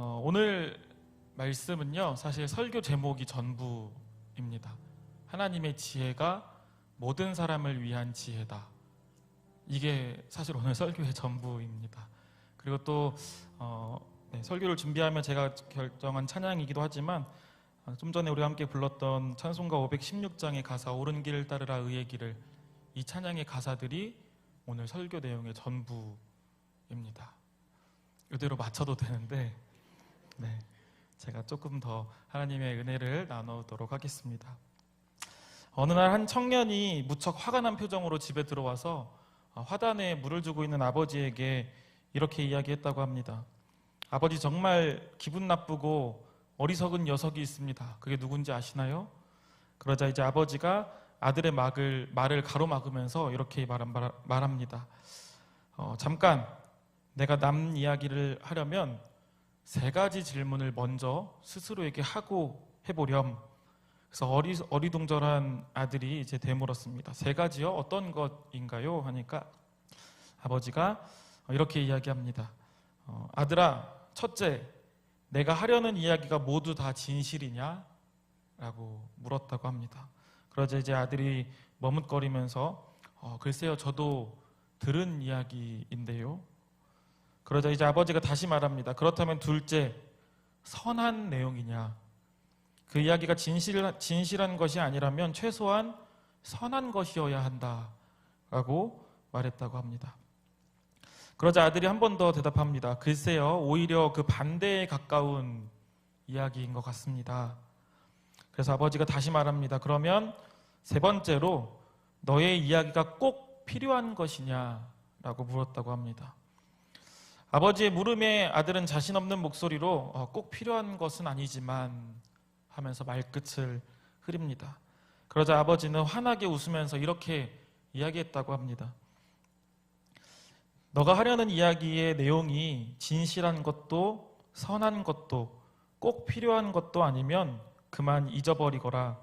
오늘 말씀은요, 사실 설교 제목이 전부입니다. 하나님의 지혜가 모든 사람을 위한 지혜다. 이게 사실 오늘 설교의 전부입니다. 그리고 또 설교를 준비하면 제가 결정한 찬양이기도 하지만 좀 전에 우리가 함께 불렀던 찬송가 516장의 가사 옳은 길을 따르라 의의 길을, 이 찬양의 가사들이 오늘 설교 내용의 전부입니다. 이대로 맞춰도 되는데 제가 조금 더 하나님의 은혜를 나누도록 하겠습니다. 어느 날 한 청년이 무척 화가 난 표정으로 집에 들어와서 화단에 물을 주고 있는 아버지에게 이렇게 이야기했다고 합니다. 아버지, 정말 기분 나쁘고 어리석은 녀석이 있습니다. 그게 누군지 아시나요? 그러자 이제 아버지가 아들의 말을 가로막으면서 이렇게 말합니다. 잠깐, 내가 남 이야기를 하려면 3가지 질문을 먼저 스스로에게 하고 해보렴. 그래서 어리둥절한 아들이 이제 되물었습니다. 3가지요? 어떤 것인가요? 하니까 아버지가 이렇게 이야기합니다. 아들아, 첫째, 내가 하려는 이야기가 모두 다 진실이냐? 라고 물었다고 합니다. 그러자 이제 아들이 머뭇거리면서 글쎄요, 저도 들은 이야기인데요. 그러자 이제 아버지가 다시 말합니다. 그렇다면 둘째, 선한 내용이냐? 그 이야기가 진실한 것이 아니라면 최소한 선한 것이어야 한다라고 말했다고 합니다. 그러자 아들이 한 번 더 대답합니다. 글쎄요, 오히려 그 반대에 가까운 이야기인 것 같습니다. 그래서 아버지가 다시 말합니다. 그러면 3번째로 너의 이야기가 꼭 필요한 것이냐라고 물었다고 합니다. 아버지의 물음에 아들은 자신 없는 목소리로 꼭 필요한 것은 아니지만 하면서 말끝을 흐립니다. 그러자 아버지는 환하게 웃으면서 이렇게 이야기했다고 합니다. 너가 하려는 이야기의 내용이 진실한 것도 선한 것도 꼭 필요한 것도 아니면 그만 잊어버리거라.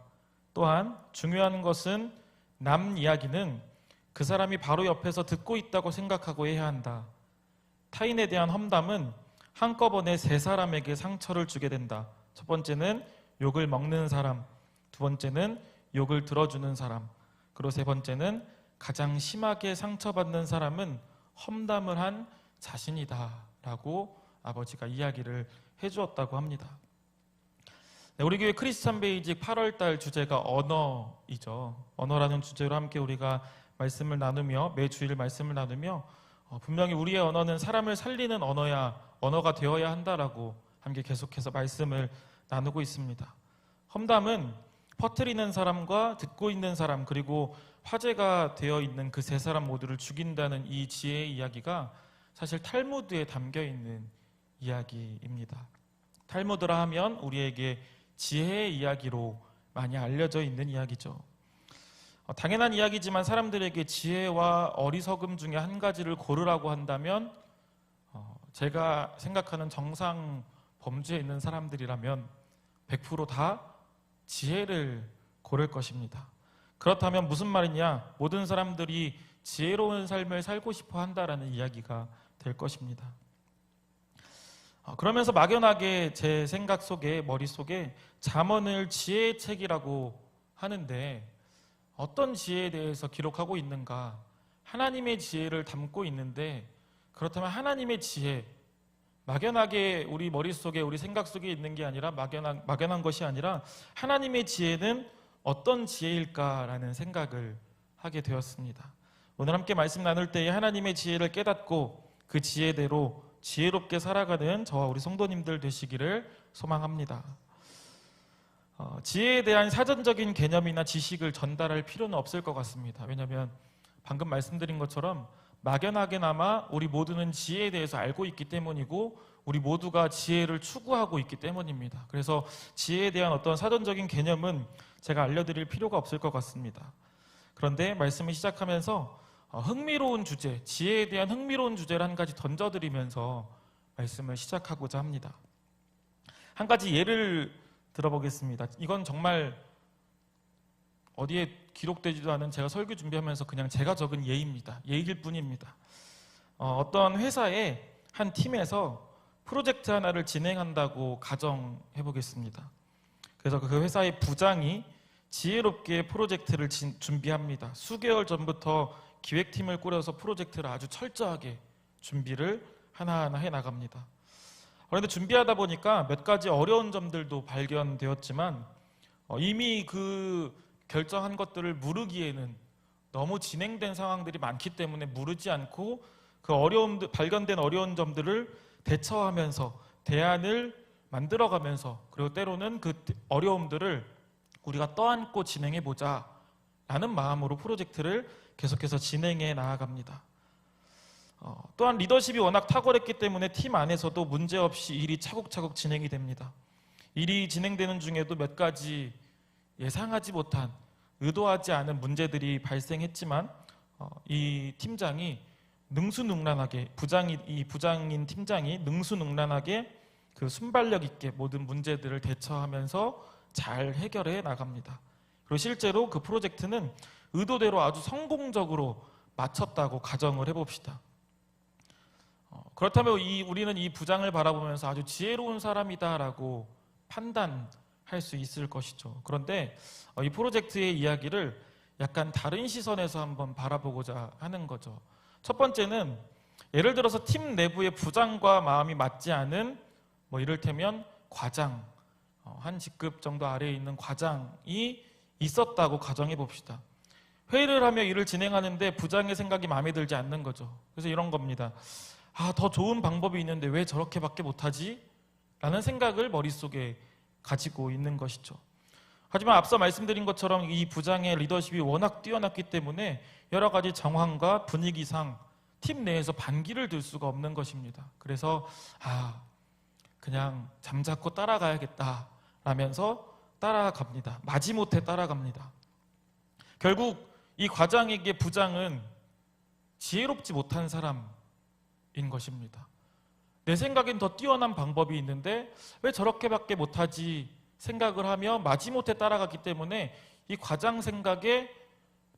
또한 중요한 것은 남 이야기는 그 사람이 바로 옆에서 듣고 있다고 생각하고 해야 한다. 타인에 대한 험담은 한꺼번에 3사람에게 상처를 주게 된다. 첫 번째는 욕을 먹는 사람, 2번째는 욕을 들어주는 사람, 그리고 3번째는 가장 심하게 상처받는 사람은 험담을 한 자신이다 라고 아버지가 이야기를 해주었다고 합니다. 우리 교회 크리스찬 베이직 8월달 주제가 언어이죠. 언어라는 주제로 함께 우리가 말씀을 나누며, 매 주일 말씀을 나누며 분명히 우리의 언어는 사람을 살리는 언어가 되어야 한다라고 함께 계속해서 말씀을 나누고 있습니다. 험담은 퍼뜨리는 사람과 듣고 있는 사람, 그리고 화제가 되어 있는 그 3사람 모두를 죽인다는 이 지혜의 이야기가 사실 탈무드에 담겨 있는 이야기입니다. 탈무드라 하면 우리에게 지혜의 이야기로 많이 알려져 있는 이야기죠. 당연한 이야기지만 사람들에게 지혜와 어리석음 중에 한 가지를 고르라고 한다면 제가 생각하는 정상 범주에 있는 사람들이라면 100% 다 지혜를 고를 것입니다. 그렇다면 무슨 말이냐? 모든 사람들이 지혜로운 삶을 살고 싶어 한다라는 이야기가 될 것입니다. 그러면서 막연하게 제 생각 속에, 머릿속에 잠언을 지혜의 책이라고 하는데 어떤 지혜에 대해서 기록하고 있는가? 하나님의 지혜를 담고 있는데, 그렇다면 하나님의 지혜, 막연하게 우리 머릿속에, 우리 생각 속에 있는 게 아니라 막연한 것이 아니라 하나님의 지혜는 어떤 지혜일까라는 생각을 하게 되었습니다. 오늘 함께 말씀 나눌 때에 하나님의 지혜를 깨닫고 그 지혜대로 지혜롭게 살아가는 저와 우리 성도님들 되시기를 소망합니다. 지혜에 대한 사전적인 개념이나 지식을 전달할 필요는 없을 것 같습니다. 왜냐하면 방금 말씀드린 것처럼 막연하게나마 우리 모두는 지혜에 대해서 알고 있기 때문이고 우리 모두가 지혜를 추구하고 있기 때문입니다. 그래서 지혜에 대한 어떤 사전적인 개념은 제가 알려드릴 필요가 없을 것 같습니다. 그런데 말씀을 시작하면서 흥미로운 주제, 지혜에 대한 흥미로운 주제를 한 가지 던져드리면서 말씀을 시작하고자 합니다. 한 가지 예를 들어보겠습니다. 이건 정말 어디에 기록되지도 않은 제가 설교 준비하면서 그냥 제가 적은 예입니다. 예일 뿐입니다. 어떤 회사의 한 팀에서 프로젝트 하나를 진행한다고 가정해 보겠습니다. 그래서 그 회사의 부장이 지혜롭게 프로젝트를 준비합니다. 수개월 전부터 기획팀을 꾸려서 프로젝트를 아주 철저하게 준비를 하나하나 해 나갑니다. 그런데 준비하다 보니까 몇 가지 어려운 점들도 발견되었지만 이미 그 결정한 것들을 물으기에는 너무 진행된 상황들이 많기 때문에 물으지 않고 그 발견된 어려운 점들을 대처하면서 대안을 만들어가면서, 그리고 때로는 그 어려움들을 우리가 떠안고 진행해보자 라는 마음으로 프로젝트를 계속해서 진행해 나아갑니다. 또한 리더십이 워낙 탁월했기 때문에 팀 안에서도 문제없이 일이 차곡차곡 진행이 됩니다. 일이 진행되는 중에도 몇 가지 예상하지 못한, 의도하지 않은 문제들이 발생했지만 이 팀장이 능수능란하게, 이 부장인 팀장이 능수능란하게 그 순발력 있게 모든 문제들을 대처하면서 잘 해결해 나갑니다. 그리고 실제로 그 프로젝트는 의도대로 아주 성공적으로 마쳤다고 가정을 해봅시다. 그렇다면 우리는 이 부장을 바라보면서 아주 지혜로운 사람이다라고 판단할 수 있을 것이죠. 그런데 이 프로젝트의 이야기를 약간 다른 시선에서 한번 바라보고자 하는 거죠. 첫 번째는 예를 들어서 팀 내부의 부장과 마음이 맞지 않은 이를테면 과장, 한 직급 정도 아래에 있는 과장이 있었다고 가정해 봅시다. 회의를 하며 일을 진행하는데 부장의 생각이 마음에 들지 않는 거죠. 그래서 이런 겁니다. 더 좋은 방법이 있는데 왜 저렇게밖에 못하지? 라는 생각을 머릿속에 가지고 있는 것이죠. 하지만 앞서 말씀드린 것처럼 이 부장의 리더십이 워낙 뛰어났기 때문에 여러 가지 정황과 분위기상 팀 내에서 반기를 들 수가 없는 것입니다. 그래서 그냥 잠자코 따라가야겠다 라면서 따라갑니다. 마지못해 따라갑니다. 결국 이 과장에게 부장은 지혜롭지 못한 사람인 것입니다. 내 생각엔 더 뛰어난 방법이 있는데 왜 저렇게밖에 못하지 생각을 하며 마지못해 따라갔기 때문에 이 과장 생각에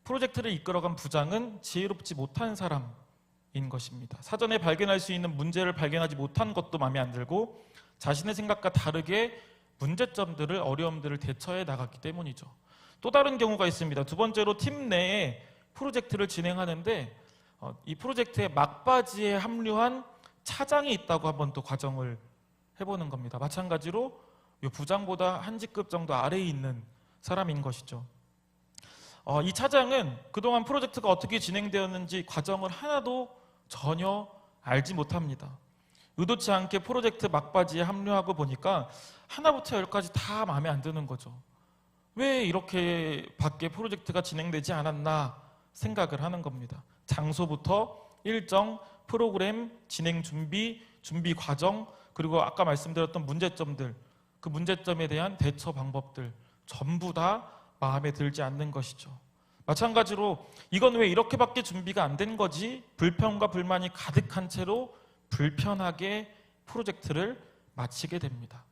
프로젝트를 이끌어간 부장은 지혜롭지 못한 사람인 것입니다. 사전에 발견할 수 있는 문제를 발견하지 못한 것도 마음에 안 들고 자신의 생각과 다르게 문제점들을, 어려움들을 대처해 나갔기 때문이죠. 또 다른 경우가 있습니다. 두 번째로 팀 내에 프로젝트를 진행하는데 이 프로젝트의 막바지에 합류한 차장이 있다고 한번 또 가정을 해보는 겁니다. 마찬가지로 이 부장보다 한 직급 정도 아래에 있는 사람인 것이죠. 이 차장은 그동안 프로젝트가 어떻게 진행되었는지 과정을 하나도 전혀 알지 못합니다. 의도치 않게 프로젝트 막바지에 합류하고 보니까 하나부터 열까지 다 마음에 안 드는 거죠. 왜 이렇게 밖에 프로젝트가 진행되지 않았나 생각을 하는 겁니다. 장소부터 일정, 프로그램, 진행 준비 과정, 그리고 아까 말씀드렸던 문제점들, 그 문제점에 대한 대처 방법들 전부 다 마음에 들지 않는 것이죠. 마찬가지로 이건 왜 이렇게밖에 준비가 안 된 거지? 불평과 불만이 가득한 채로 불편하게 프로젝트를 마치게 됩니다.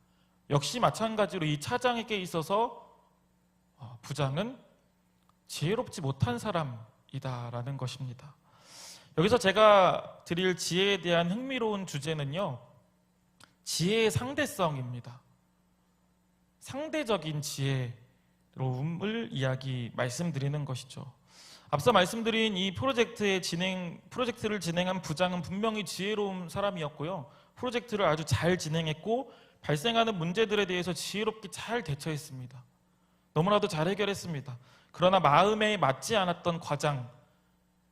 역시 마찬가지로 이 차장에게 있어서 부장은 지혜롭지 못한 사람이다라는 것입니다. 여기서 제가 드릴 지혜에 대한 흥미로운 주제는요, 지혜의 상대성입니다. 상대적인 지혜로움을 말씀드리는 것이죠. 앞서 말씀드린 이 프로젝트를 진행한 부장은 분명히 지혜로운 사람이었고요. 프로젝트를 아주 잘 진행했고 발생하는 문제들에 대해서 지혜롭게 잘 대처했습니다. 너무나도 잘 해결했습니다. 그러나 마음에 맞지 않았던 과장,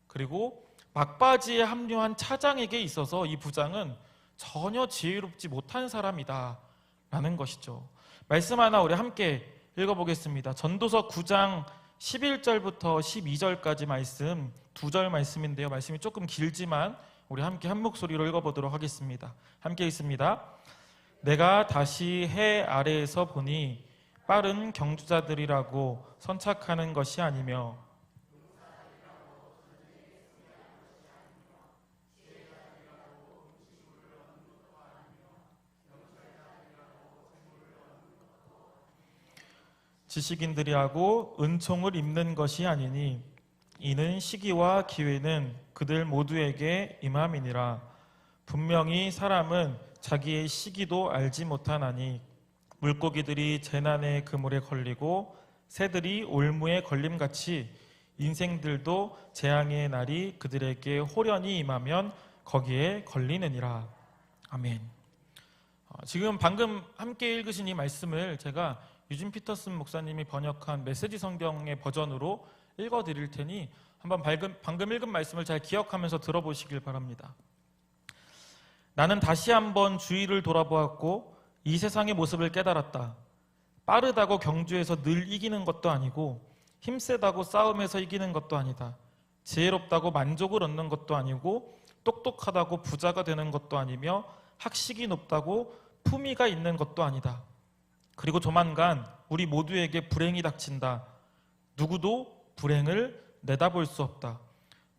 그리고 막바지에 합류한 차장에게 있어서 이 부장은 전혀 지혜롭지 못한 사람이다 라는 것이죠. 말씀 하나 우리 함께 읽어보겠습니다. 전도서 9장 11절부터 12절까지 말씀, 2절 말씀인데요. 말씀이 조금 길지만 우리 함께 한 목소리로 읽어보도록 하겠습니다. 함께 읽습니다. 내가 다시 해 아래에서 보니 빠른 경주자들이라고 선착하는 것이 아니며 지식인들이 하고 은총을 입는 것이 아니니 이는 시기와 기회는 그들 모두에게 임함이니라. 분명히 사람은 자기의 시기도 알지 못하나니 물고기들이 재난의 그물에 걸리고 새들이 올무에 걸림같이 인생들도 재앙의 날이 그들에게 호련히 임하면 거기에 걸리느니라. 아멘. 지금 방금 함께 읽으신 이 말씀을 제가 유진 피터슨 목사님이 번역한 메시지 성경의 버전으로 읽어드릴 테니 한번 방금 읽은 말씀을 잘 기억하면서 들어보시길 바랍니다. 나는 다시 한번 주위를 돌아보았고 이 세상의 모습을 깨달았다. 빠르다고 경주에서 늘 이기는 것도 아니고 힘세다고 싸움에서 이기는 것도 아니다. 지혜롭다고 만족을 얻는 것도 아니고 똑똑하다고 부자가 되는 것도 아니며 학식이 높다고 품위가 있는 것도 아니다. 그리고 조만간 우리 모두에게 불행이 닥친다. 누구도 불행을 내다볼 수 없다.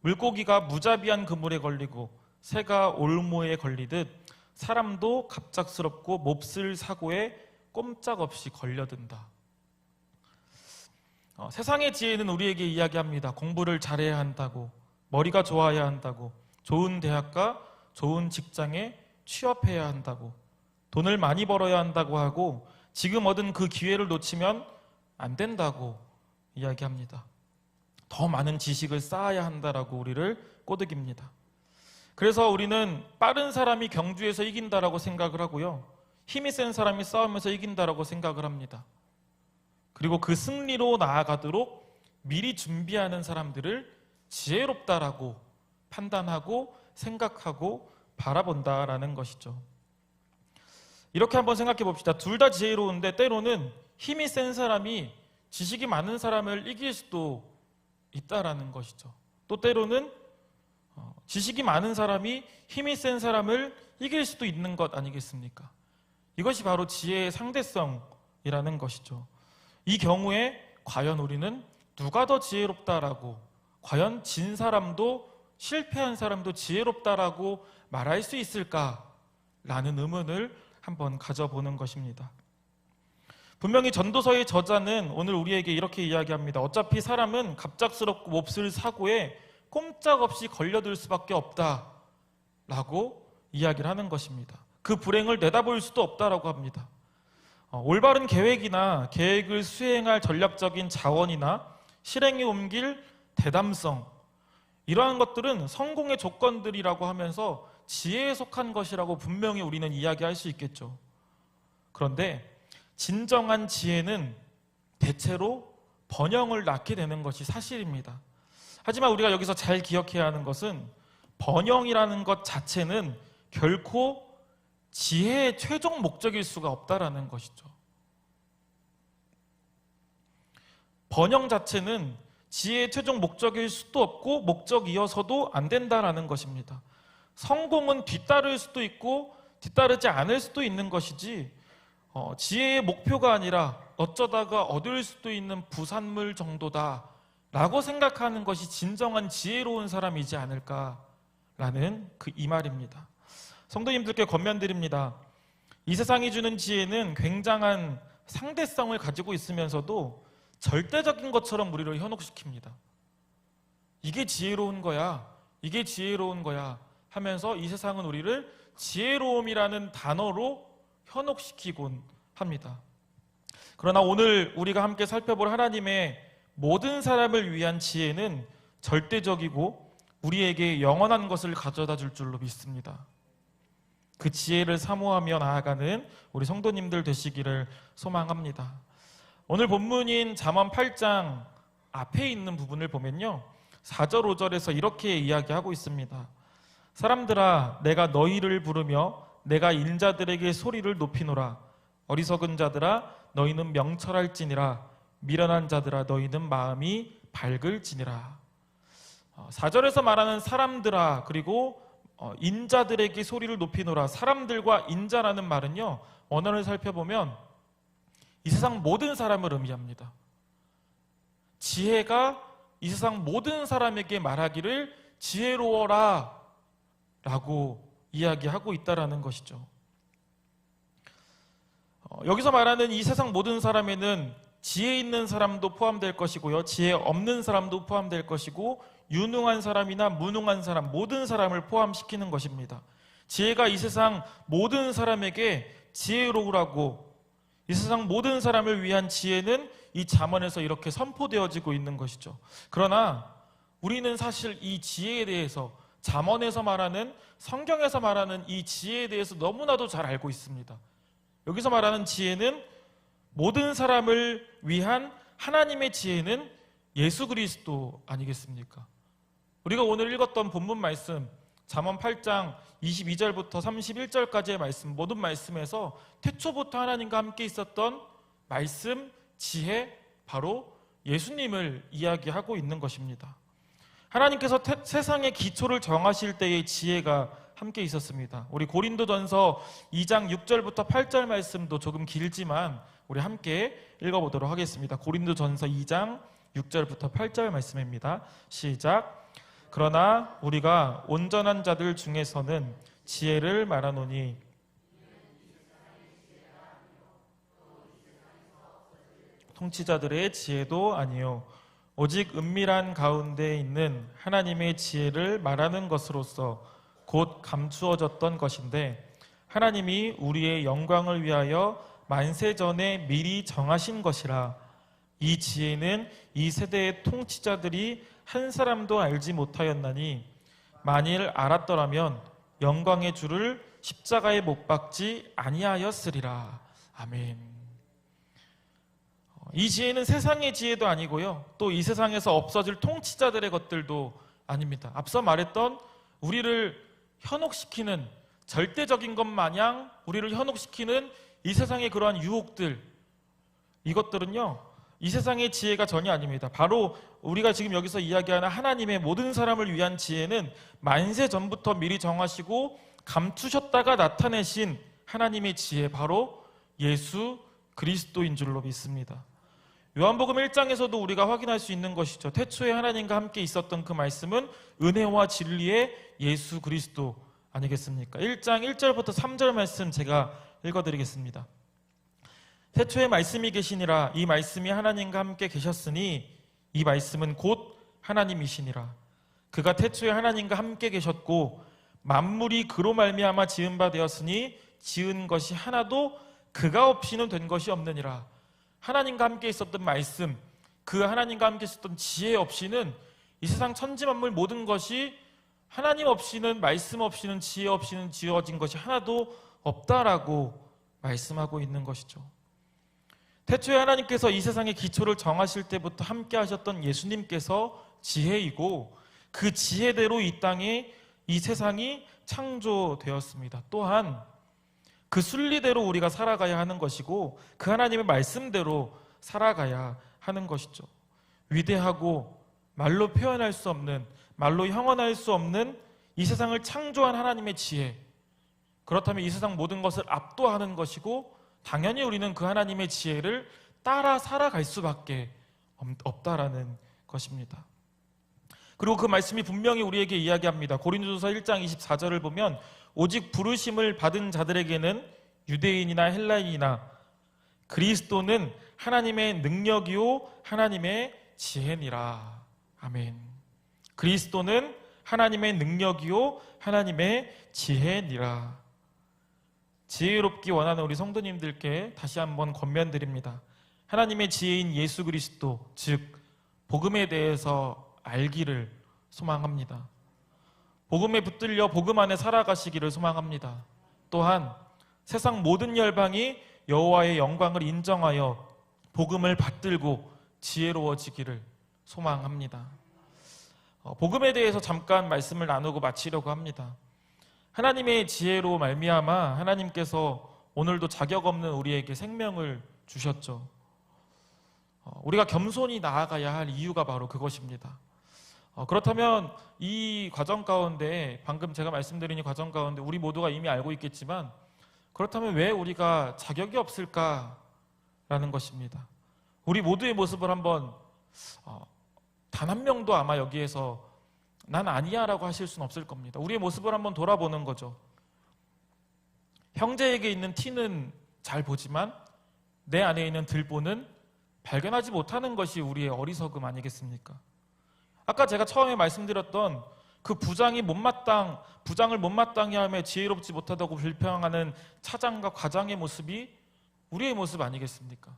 물고기가 무자비한 그물에 걸리고 새가 올무에 걸리듯 사람도 갑작스럽고 몹쓸 사고에 꼼짝없이 걸려든다. 세상의 지혜는 우리에게 이야기합니다. 공부를 잘해야 한다고, 머리가 좋아야 한다고, 좋은 대학과 좋은 직장에 취업해야 한다고, 돈을 많이 벌어야 한다고 하고 지금 얻은 그 기회를 놓치면 안 된다고 이야기합니다. 더 많은 지식을 쌓아야 한다라고 우리를 꼬드깁니다. 그래서 우리는 빠른 사람이 경주에서 이긴다라고 생각을 하고요, 힘이 센 사람이 싸우면서 이긴다라고 생각을 합니다. 그리고 그 승리로 나아가도록 미리 준비하는 사람들을 지혜롭다라고 판단하고 생각하고 바라본다라는 것이죠. 이렇게 한번 생각해 봅시다. 둘 다 지혜로운데 때로는 힘이 센 사람이 지식이 많은 사람을 이길 수도 있다라는 것이죠. 또 때로는 지식이 많은 사람이 힘이 센 사람을 이길 수도 있는 것 아니겠습니까? 이것이 바로 지혜의 상대성이라는 것이죠. 이 경우에 과연 우리는 누가 더 지혜롭다라고, 과연 진 사람도 실패한 사람도 지혜롭다라고 말할 수 있을까라는 의문을 한번 가져보는 것입니다. 분명히 전도서의 저자는 오늘 우리에게 이렇게 이야기합니다. 어차피 사람은 갑작스럽고 몹쓸 사고에 꼼짝없이 걸려들 수밖에 없다라고 이야기를 하는 것입니다. 그 불행을 내다볼 수도 없다라고 합니다. 올바른 계획이나 계획을 수행할 전략적인 자원이나 실행에 옮길 대담성, 이러한 것들은 성공의 조건들이라고 하면서 지혜에 속한 것이라고 분명히 우리는 이야기할 수 있겠죠. 그런데 진정한 지혜는 대체로 번영을 낳게 되는 것이 사실입니다. 하지만 우리가 여기서 잘 기억해야 하는 것은 번영이라는 것 자체는 결코 지혜의 최종 목적일 수가 없다라는 것이죠. 번영 자체는 지혜의 최종 목적일 수도 없고 목적이어서도 안 된다라는 것입니다. 성공은 뒤따를 수도 있고 뒤따르지 않을 수도 있는 것이지 지혜의 목표가 아니라 어쩌다가 얻을 수도 있는 부산물 정도다라고 생각하는 것이 진정한 지혜로운 사람이지 않을까라는 이 말입니다. 성도님들께 권면드립니다. 이 세상이 주는 지혜는 굉장한 상대성을 가지고 있으면서도 절대적인 것처럼 우리를 현혹시킵니다. 이게 지혜로운 거야, 이게 지혜로운 거야 하면서 이 세상은 우리를 지혜로움이라는 단어로 현혹시키곤 합니다. 그러나 오늘 우리가 함께 살펴볼 하나님의 모든 사람을 위한 지혜는 절대적이고 우리에게 영원한 것을 가져다 줄 줄로 믿습니다. 그 지혜를 사모하며 나아가는 우리 성도님들 되시기를 소망합니다. 오늘 본문인 잠언 8장 앞에 있는 부분을 보면요, 4절 5절에서 이렇게 이야기하고 있습니다. 사람들아, 내가 너희를 부르며 내가 인자들에게 소리를 높이노라. 어리석은 자들아, 너희는 명철할지니라. 미련한 자들아, 너희는 마음이 밝을지니라. 4절에서 말하는 사람들아, 그리고 인자들에게 소리를 높이노라. 사람들과 인자라는 말은요, 언어를 살펴보면 이 세상 모든 사람을 의미합니다. 지혜가 이 세상 모든 사람에게 말하기를 지혜로워라 라고 이야기하고 있다라는 것이죠. 여기서 말하는 이 세상 모든 사람에는 지혜 있는 사람도 포함될 것이고요, 지혜 없는 사람도 포함될 것이고, 유능한 사람이나 무능한 사람, 모든 사람을 포함시키는 것입니다. 지혜가 이 세상 모든 사람에게 지혜로우라고, 이 세상 모든 사람을 위한 지혜는 이 잠언에서 이렇게 선포되어지고 있는 것이죠. 그러나 우리는 사실 이 지혜에 대해서, 잠언에서 말하는, 성경에서 말하는 이 지혜에 대해서 너무나도 잘 알고 있습니다. 여기서 말하는 지혜는, 모든 사람을 위한 하나님의 지혜는 예수 그리스도 아니겠습니까? 우리가 오늘 읽었던 본문 말씀, 잠언 8장 22절부터 31절까지의 말씀, 모든 말씀에서 태초부터 하나님과 함께 있었던 말씀, 지혜, 바로 예수님을 이야기하고 있는 것입니다. 하나님께서 세상의 기초를 정하실 때의 지혜가 함께 있었습니다. 우리 고린도전서 2장 6절부터 8절 말씀도 조금 길지만 우리 함께 읽어보도록 하겠습니다. 고린도전서 2장 6절부터 8절 말씀입니다. 시작. 그러나 우리가 온전한 자들 중에서는 지혜를 말하노니 통치자들의 지혜도 아니요 오직 은밀한 가운데 있는 하나님의 지혜를 말하는 것으로서 곧 감추어졌던 것인데, 하나님이 우리의 영광을 위하여 만세 전에 미리 정하신 것이라. 이 지혜는 이 세대의 통치자들이 한 사람도 알지 못하였나니, 만일 알았더라면 영광의 주를 십자가에 못 박지 아니하였으리라. 아멘. 이 지혜는 세상의 지혜도 아니고요, 또 이 세상에서 없어질 통치자들의 것들도 아닙니다. 앞서 말했던 우리를 현혹시키는, 절대적인 것 마냥 우리를 현혹시키는 이 세상의 그러한 유혹들, 이것들은요 이 세상의 지혜가 전혀 아닙니다. 바로 우리가 지금 여기서 이야기하는 하나님의 모든 사람을 위한 지혜는 만세 전부터 미리 정하시고 감추셨다가 나타내신 하나님의 지혜, 바로 예수 그리스도인 줄로 믿습니다. 요한복음 1장에서도 우리가 확인할 수 있는 것이죠. 태초에 하나님과 함께 있었던 그 말씀은 은혜와 진리의 예수 그리스도 아니겠습니까? 1장 1절부터 3절 말씀 제가 읽어드리겠습니다. 태초에 말씀이 계시니라. 이 말씀이 하나님과 함께 계셨으니 이 말씀은 곧 하나님이시니라. 그가 태초에 하나님과 함께 계셨고 만물이 그로 말미암아 지은 바 되었으니 지은 것이 하나도 그가 없이는 된 것이 없느니라. 하나님과 함께 있었던 말씀, 그 하나님과 함께 있었던 지혜 없이는 이 세상 천지만물 모든 것이, 하나님 없이는, 말씀 없이는, 지혜 없이는 지어진 것이 하나도 없다라고 말씀하고 있는 것이죠. 태초에 하나님께서 이 세상의 기초를 정하실 때부터 함께 하셨던 예수님께서 지혜이고, 그 지혜대로 이 땅에, 이 세상이 창조되었습니다. 또한 그 순리대로 우리가 살아가야 하는 것이고, 그 하나님의 말씀대로 살아가야 하는 것이죠. 위대하고 말로 표현할 수 없는, 말로 형언할 수 없는 이 세상을 창조한 하나님의 지혜, 그렇다면 이 세상 모든 것을 압도하는 것이고, 당연히 우리는 그 하나님의 지혜를 따라 살아갈 수밖에 없다라는 것입니다. 그리고 그 말씀이 분명히 우리에게 이야기합니다. 고린도전서 1장 24절을 보면 오직 부르심을 받은 자들에게는 유대인이나 헬라인이나 그리스도는 하나님의 능력이요 하나님의 지혜니라. 아멘. 그리스도는 하나님의 능력이요 하나님의 지혜니라. 지혜롭기 원하는 우리 성도님들께 다시 한번 권면드립니다. 하나님의 지혜인 예수 그리스도, 즉 복음에 대해서 알기를 소망합니다. 복음에 붙들려 복음 안에 살아가시기를 소망합니다. 또한 세상 모든 열방이 여호와의 영광을 인정하여 복음을 받들고 지혜로워지기를 소망합니다. 복음에 대해서 잠깐 말씀을 나누고 마치려고 합니다. 하나님의 지혜로 말미암아 하나님께서 오늘도 자격 없는 우리에게 생명을 주셨죠. 우리가 겸손히 나아가야 할 이유가 바로 그것입니다. 그렇다면 이 과정 가운데, 방금 제가 말씀드린 이 과정 가운데 우리 모두가 이미 알고 있겠지만, 그렇다면 왜 우리가 자격이 없을까라는 것입니다. 우리 모두의 모습을 한번, 단 한 명도 아마 여기에서 난 아니야 라고 하실 수는 없을 겁니다. 우리의 모습을 한번 돌아보는 거죠. 형제에게 있는 티는 잘 보지만 내 안에 있는 들보는 발견하지 못하는 것이 우리의 어리석음 아니겠습니까? 아까 제가 처음에 말씀드렸던 그 부장을 못마땅해 하며 지혜롭지 못하다고 불평하는 차장과 과장의 모습이 우리의 모습 아니겠습니까?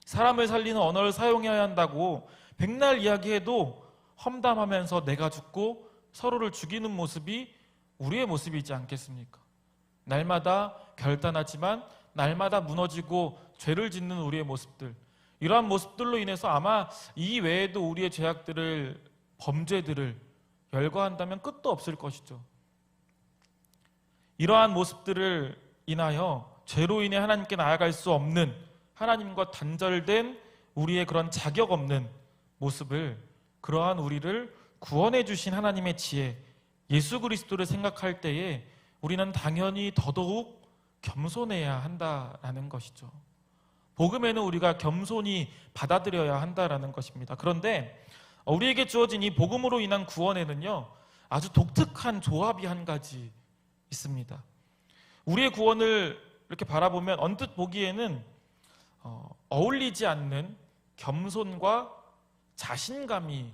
사람을 살리는 언어를 사용해야 한다고 백날 이야기해도 험담하면서 내가 죽고 서로를 죽이는 모습이 우리의 모습이지 않겠습니까? 날마다 결단하지만 날마다 무너지고 죄를 짓는 우리의 모습들, 이러한 모습들로 인해서 아마 이 외에도 우리의 죄악들을, 범죄들을 열거한다면 끝도 없을 것이죠. 이러한 모습들을 인하여 죄로 인해 하나님께 나아갈 수 없는, 하나님과 단절된 우리의 그런 자격 없는 모습을, 그러한 우리를 구원해 주신 하나님의 지혜, 예수 그리스도를 생각할 때에 우리는 당연히 더더욱 겸손해야 한다라는 것이죠. 복음에는 우리가 겸손히 받아들여야 한다라는 것입니다. 그런데 우리에게 주어진 이 복음으로 인한 구원에는요, 아주 독특한 조합이 한 가지 있습니다. 우리의 구원을 이렇게 바라보면 언뜻 보기에는 어울리지 않는 겸손과 자신감이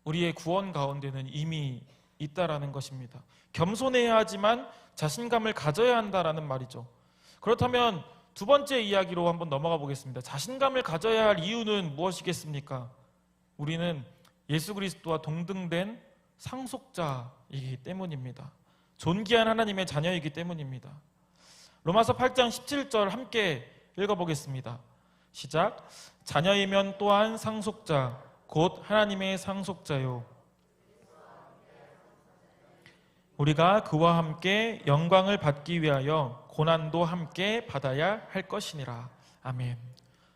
우리의 구원 가운데는 이미 있다라는 것입니다. 겸손해야 하지만 자신감을 가져야 한다라는 말이죠. 그렇다면 두 번째 이야기로 한번 넘어가 보겠습니다. 자신감을 가져야 할 이유는 무엇이겠습니까? 우리는 예수 그리스도와 동등된 상속자이기 때문입니다. 존귀한 하나님의 자녀이기 때문입니다. 로마서 8장 17절 함께 읽어보겠습니다. 시작. 자녀이면 또한 상속자, 곧 하나님의 상속자요. 우리가 그와 함께 영광을 받기 위하여 고난도 함께 받아야 할 것이니라. 아멘.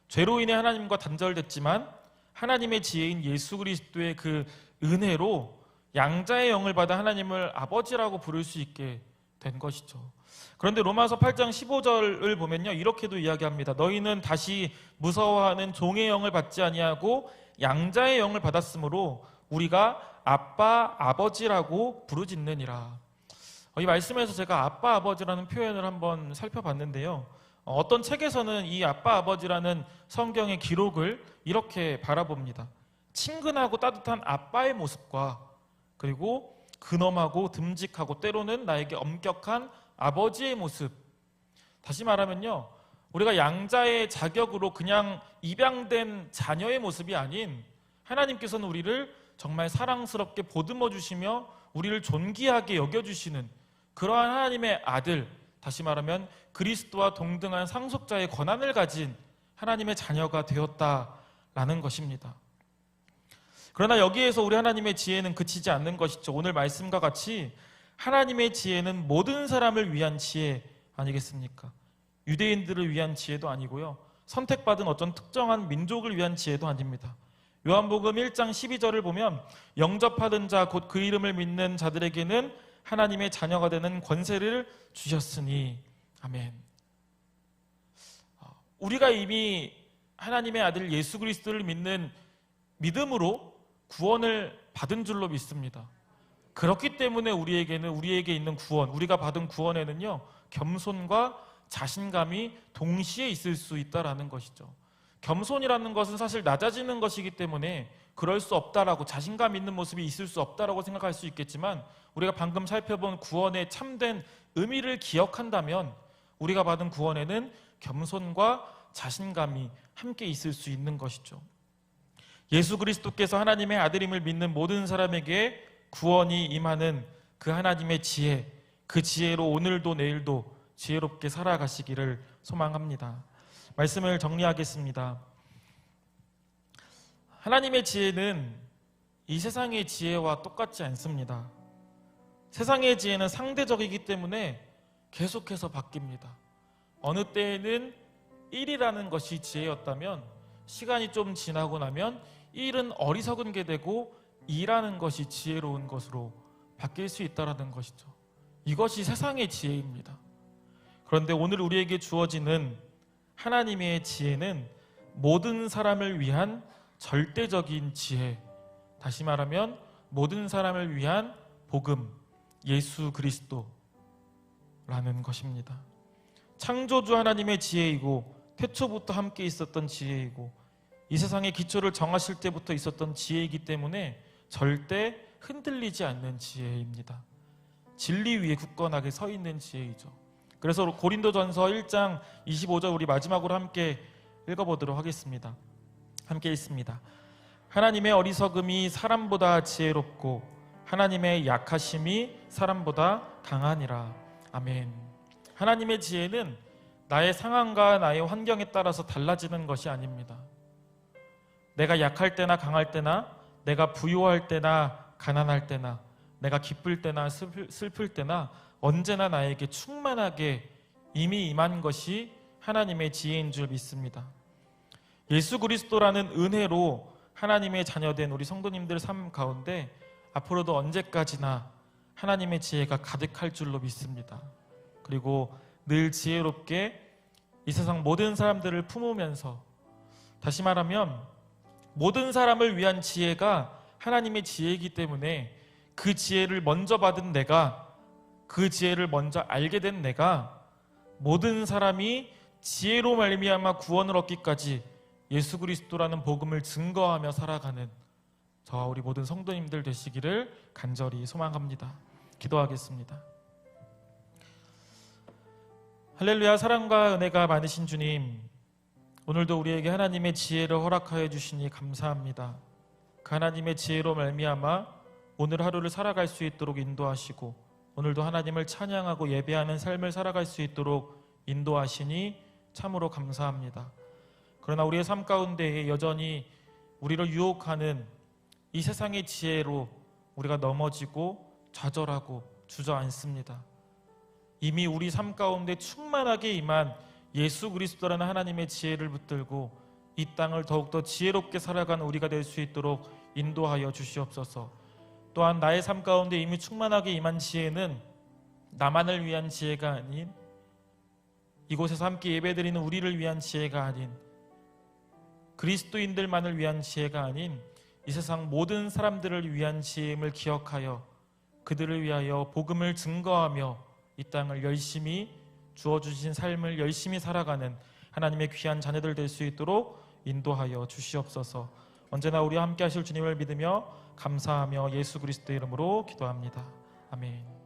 죄로 인해 하나님과 단절됐지만 하나님의 지혜인 예수 그리스도의 그 은혜로 양자의 영을 받아 하나님을 아버지라고 부를 수 있게 된 것이죠. 그런데 로마서 8장 15절을 보면요, 이렇게도 이야기합니다. 너희는 다시 무서워하는 종의 영을 받지 아니하고 양자의 영을 받았으므로 우리가 아빠, 아버지라고 부르짖느니라. 이 말씀에서 제가 아빠, 아버지라는 표현을 한번 살펴봤는데요, 어떤 책에서는 이 아빠, 아버지라는 성경의 기록을 이렇게 바라봅니다. 친근하고 따뜻한 아빠의 모습과, 그리고 근엄하고 듬직하고 때로는 나에게 엄격한 아버지의 모습. 다시 말하면요, 우리가 양자의 자격으로 그냥 입양된 자녀의 모습이 아닌, 하나님께서는 우리를 정말 사랑스럽게 보듬어 주시며 우리를 존귀하게 여겨주시는 그러한 하나님의 아들, 다시 말하면 그리스도와 동등한 상속자의 권한을 가진 하나님의 자녀가 되었다라는 것입니다. 그러나 여기에서 우리 하나님의 지혜는 그치지 않는 것이죠. 오늘 말씀과 같이 하나님의 지혜는 모든 사람을 위한 지혜 아니겠습니까? 유대인들을 위한 지혜도 아니고요, 선택받은 어떤 특정한 민족을 위한 지혜도 아닙니다. 요한복음 1장 12절을 보면 영접하는 자, 곧 그 이름을 믿는 자들에게는 하나님의 자녀가 되는 권세를 주셨으니. 아멘. 우리가 이미 하나님의 아들 예수 그리스도를 믿는 믿음으로 구원을 받은 줄로 믿습니다. 그렇기 때문에 우리에게 있는 구원, 우리가 받은 구원에는요, 겸손과 자신감이 동시에 있을 수 있다라는 것이죠. 겸손이라는 것은 사실 낮아지는 것이기 때문에 그럴 수 없다라고, 자신감 있는 모습이 있을 수 없다라고 생각할 수 있겠지만, 우리가 방금 살펴본 구원의 참된 의미를 기억한다면 우리가 받은 구원에는 겸손과 자신감이 함께 있을 수 있는 것이죠. 예수 그리스도께서 하나님의 아들임을 믿는 모든 사람에게 구원이 임하는 그 하나님의 지혜, 그 지혜로 오늘도 내일도 지혜롭게 살아가시기를 소망합니다. 말씀을 정리하겠습니다. 하나님의 지혜는 이 세상의 지혜와 똑같지 않습니다. 세상의 지혜는 상대적이기 때문에 계속해서 바뀝니다. 어느 때에는 1이라는 것이 지혜였다면 시간이 좀 지나고 나면 1은 어리석은 게 되고 2라는 것이 지혜로운 것으로 바뀔 수 있다는 것이죠. 이것이 세상의 지혜입니다. 그런데 오늘 우리에게 주어지는 하나님의 지혜는 모든 사람을 위한 절대적인 지혜, 다시 말하면 모든 사람을 위한 복음, 예수 그리스도라는 것입니다. 창조주 하나님의 지혜이고 태초부터 함께 있었던 지혜이고 이 세상의 기초를 정하실 때부터 있었던 지혜이기 때문에 절대 흔들리지 않는 지혜입니다. 진리 위에 굳건하게 서 있는 지혜이죠. 그래서 고린도전서 1장 25절 우리 마지막으로 함께 읽어보도록 하겠습니다. 함께 읽습니다. 하나님의 어리석음이 사람보다 지혜롭고 하나님의 약하심이 사람보다 강하니라. 아멘. 하나님의 지혜는 나의 상황과 나의 환경에 따라서 달라지는 것이 아닙니다. 내가 약할 때나 강할 때나, 내가 부유할 때나 가난할 때나, 내가 기쁠 때나 슬플 때나 언제나 나에게 충만하게 이미 임한 것이 하나님의 지혜인 줄 믿습니다. 예수 그리스도라는 은혜로 하나님의 자녀된 우리 성도님들 삶 가운데 앞으로도 언제까지나 하나님의 지혜가 가득할 줄로 믿습니다. 그리고 늘 지혜롭게 이 세상 모든 사람들을 품으면서, 다시 말하면 모든 사람을 위한 지혜가 하나님의 지혜이기 때문에 그 지혜를 먼저 받은 내가, 그 지혜를 먼저 알게 된 내가 모든 사람이 지혜로 말미암아 구원을 얻기까지 예수 그리스도라는 복음을 증거하며 살아가는 저와 우리 모든 성도님들 되시기를 간절히 소망합니다. 기도하겠습니다. 할렐루야. 사랑과 은혜가 많으신 주님, 오늘도 우리에게 하나님의 지혜를 허락하여 주시니 감사합니다. 그 하나님의 지혜로 말미암아 오늘 하루를 살아갈 수 있도록 인도하시고, 오늘도 하나님을 찬양하고 예배하는 삶을 살아갈 수 있도록 인도하시니 참으로 감사합니다. 그러나 우리의 삶 가운데 여전히 우리를 유혹하는 이 세상의 지혜로 우리가 넘어지고 좌절하고 주저앉습니다. 이미 우리 삶 가운데 충만하게 임한 예수 그리스도라는 하나님의 지혜를 붙들고 이 땅을 더욱더 지혜롭게 살아가는 우리가 될 수 있도록 인도하여 주시옵소서. 또한 나의 삶 가운데 이미 충만하게 임한 지혜는 나만을 위한 지혜가 아닌, 이곳에서 함께 예배드리는 우리를 위한 지혜가 아닌, 그리스도인들만을 위한 지혜가 아닌 이 세상 모든 사람들을 위한 지혜임을 기억하여 그들을 위하여 복음을 증거하며 이 땅을 열심히 주어주신 삶을 열심히 살아가는 하나님의 귀한 자녀들 될 수 있도록 인도하여 주시옵소서. 언제나 우리와 함께 하실 주님을 믿으며 감사하며 예수 그리스도의 이름으로 기도합니다. 아멘.